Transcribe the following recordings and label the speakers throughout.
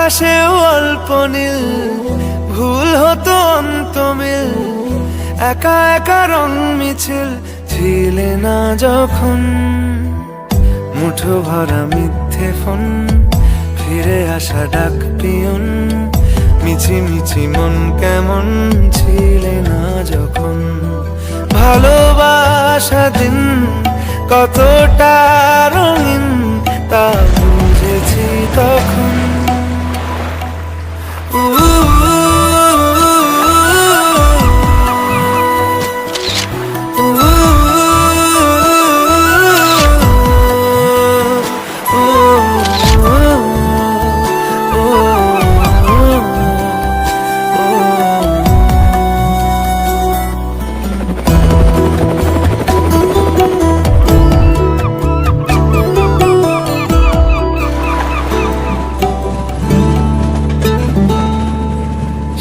Speaker 1: আকাশেও অল্প নীল, ভুল হতো অন্ত মিল, একা একা রং মিছিল ছিলে না যখন। মুঠো ভরা মিথ্যে ফোন, ফিরে আসা ডাক পিয়ন, মিছি মিছি মন কেমন ছিলে না যখন। ভালোবাসা দিন কতটা রঙিন তা বুঝেছি তখন।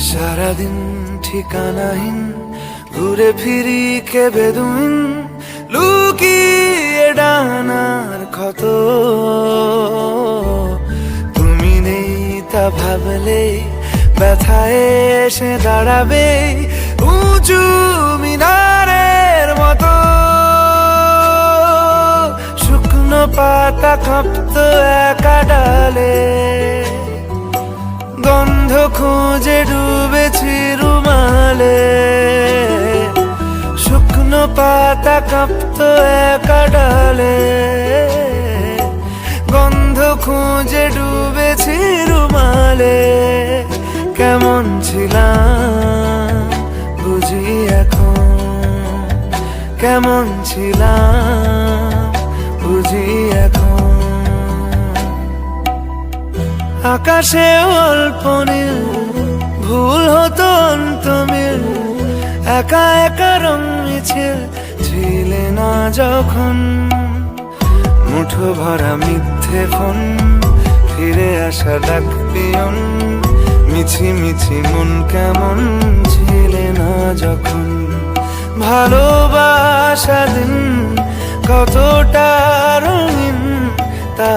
Speaker 1: সারাদিন ঠিকানাহীন ঘুরে ফিরি কে বেদুইন, লুকিয়ে ডানার ক্ষত। তুমি নেই তা ভাবলে ব্যথায় এসে দাঁড়াবে উঁচু মিনারের মতো। শুকনো পাতা কাঁপতো একা ডালে, গন্ধ খুঁজে ডুবেছি রুমালে। শুকনো পাতা কাঁপতো একা ডালে, গন্ধ খুঁজে ডুবেছি রুমালে। কেমন ছিলাম বুঝি এখন, কেমন ছিলাম বুঝি এখন। আকাশে অল্প নীল, ভুল হতো অন্ত মিল, একা একা রং মিছিল ছিলে না যখন। মুঠো ভরা মিথ্যে ফোন, ফিরে আসা ডাক পিয়ন, মিছি মিছি মন কেমন ছিলে না যখন। ভালোবাসা দিন কতটা রঙিন তা